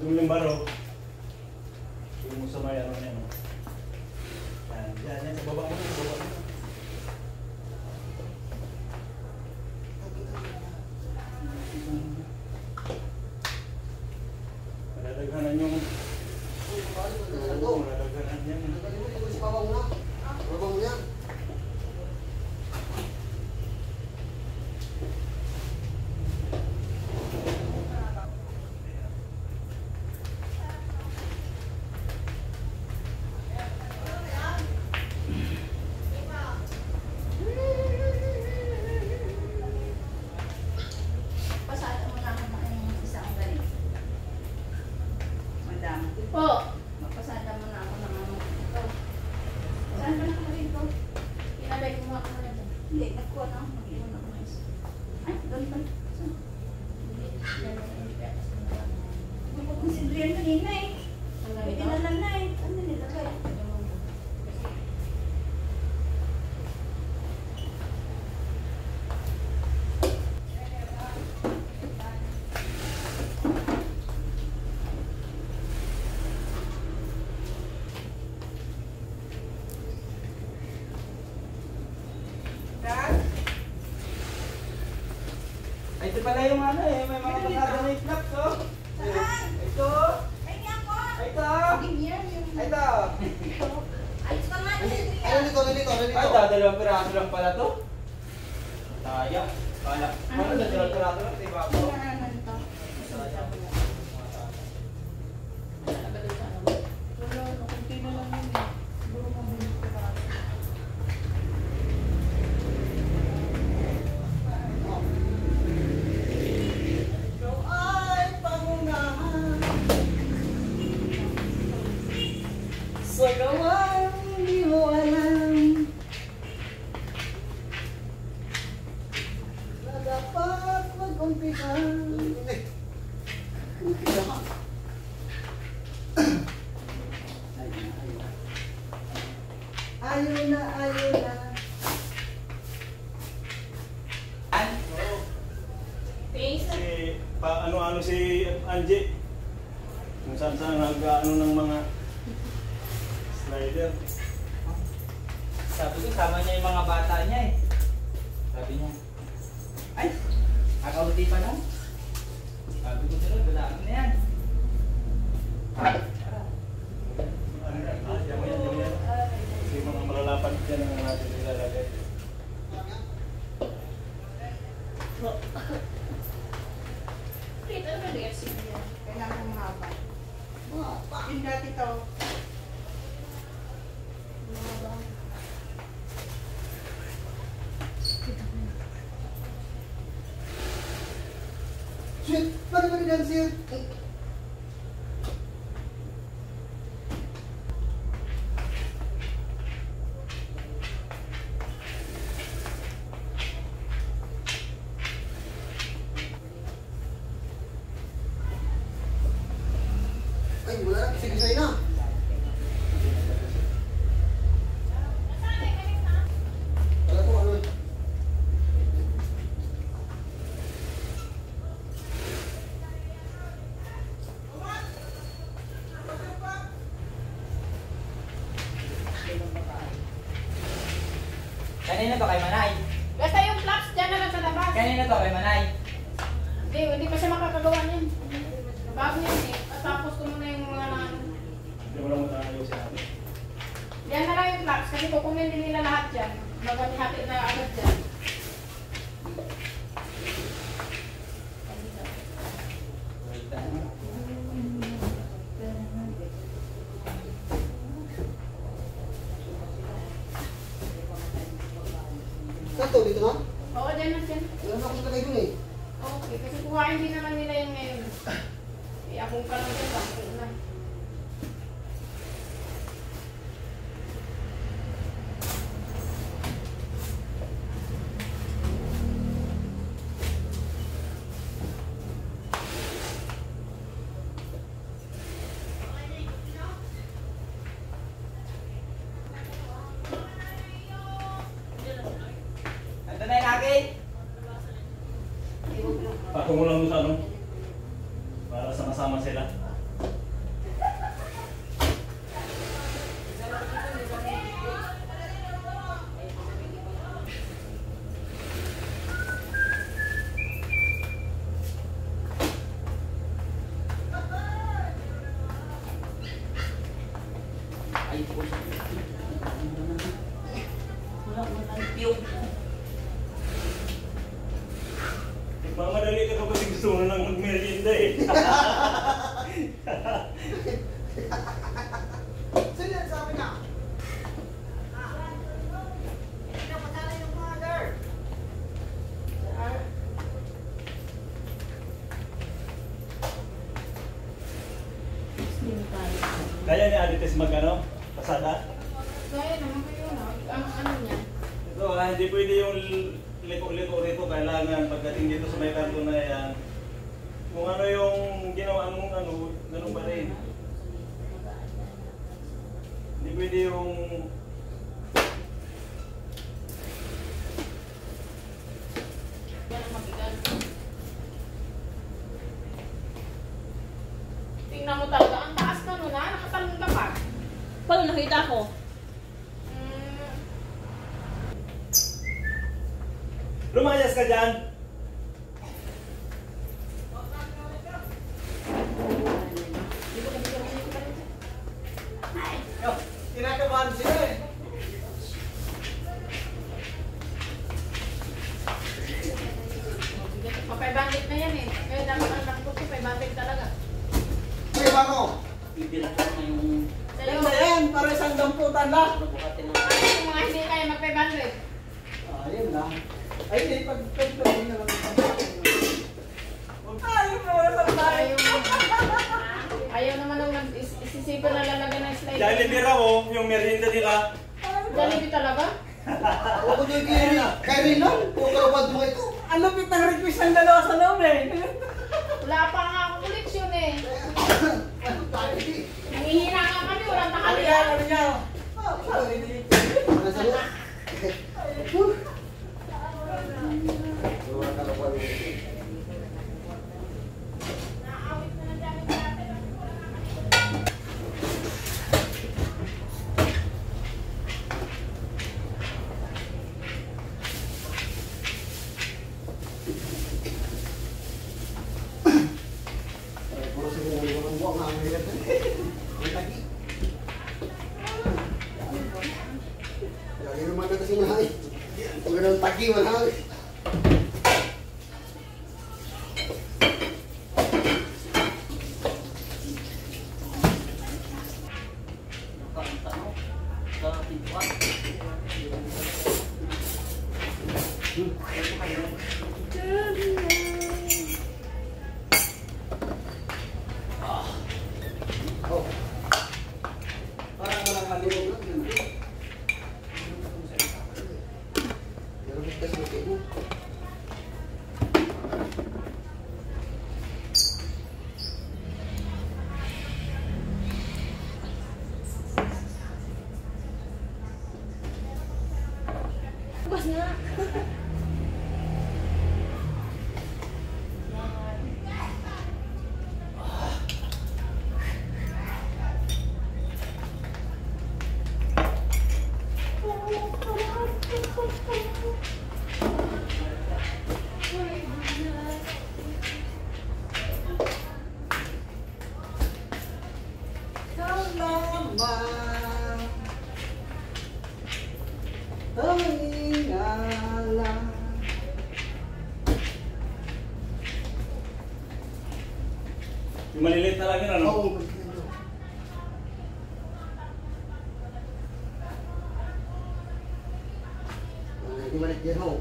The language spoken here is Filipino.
Yung limbaro. Yung sa may ano niya. Yan, sa baba mo, sa baba mo. Madadaghanan yung... Madadaghanan yan. Madadaghanan si Babang na. Babang niya. Po, mapasada mo na ako ng ano. Ito. Saan ka nakalagay ito? Inalay ko mga kanila dyan. Hindi, nagkuha na ako. Mag-iwan ako na isa. Ay, doon pa. Saan? Hindi, yan na yung kaya kasi nila. Bukod mo si Adrian kanina eh. May dinalan na eh. Ano nilagay? Ay, ito pala yung ano eh, may mga pasada na yung flaps, oh. Saan? Ito. Ay, nga po. Ito. Ito. Ayos ka nga. Ano nito? Ay, dalawang piraso lang pala to. Taya. Kala. Ano na dalawang piraso lang, diba po? Sa gawang di mo alam na dapat mag-umpisa. Ayaw na. Si, ano si Angie. Kung saan nag-ano ng mga slider. Sabi ko, sama niya yung mga bata niya eh. Sabi niya, ay, akauti pa lang. Sabi ko, sunod, balaan na yan. Yan. Kasi mga malalapad dyan ang natin ilalagay. Wait, ano ba yung sige yan? Kailangan mahaba. Yung dati to. Mahaba. Shit! Bakit ba ni-dancer? Ay, wala na. Sige na. Wala po, ano? Kanina to kay Manay. Basta yung flaps dyan naman sa labas. Kanina to kay Manay. Hindi pa siya makakagawa niyan. Bago yan eh. Tapos ko muna yung mga Hindi mo lang matayos natin. yan na lang yung flaps kasi kukunin din nila lahat dyan. Magpapihati na agad dyan. Sakto, dito na? Oo, dyan na dyan. Wala na akong sakay dun eh. Okay, kasi kuhain din naman nila yung ngayon. Iabong ka lang dyan, bakit na. Ito na yung akin. Ako mo lang doon sa ano, para sama-sama sila. Yung Mamadali ka kapag gusto mo na lang mag-merienda eh. Sino yan sabi na? Kaya ni Adites mag ano? Pasada? Kaya naman kayo na. Ang ano niya. Ito hindi pwede yung liko-liko rito. Kailangan pagdating dito sa may kanto na yan, kung ano yung ginawa mong ano, ganun pa rin. Hindi pwede yung Yan ang mabigat. Tingnan mo talaga. Ang taas ka nun ha. Nakatalong ka pa. Paano nakita ko? lumayas ka dyan. Kinakabahan sila eh. Mapay-bandit na yan eh. Kaya dapat ang nakapot ko, pay-bandit talaga. Ay, bako. bibilang ko na yung Sa'yo, Yan na yan, para isang damputan na. bukatin ng ano yung mga hindi kaya magpay-bandit? Ayun na. Ay, hindi, pag-pag-pag na lang. Ayun na, wala pa tayo. Ayaw naman nung isisipan na lalagyan ng slide. Jollibee raw oh, yung merienda nila. Jollibee talaga? Ako doon kay Rinon. Kung kalabad mo ito. Ang lupit ng request ng dalawa sa loob eh. Wala pa nga akong koleksyon eh. Ano tayo di? Nangihina nga kami, walang Ano nakaliyan. niya? Ano sa'yo? Wala kalabad mo. Naawit na ng dami natin. Puro sinulo ng buwang na ang hirap. Ang tagi. Lagi naman na kasi mahal. Pag ganun tagi, mahal. tanong sa pintuan. Oh. Parang walang halibog lang. Pero kasi ito. Bas na. Yung maliliit na lang yun ano? Oo. Hindi malit yan ho.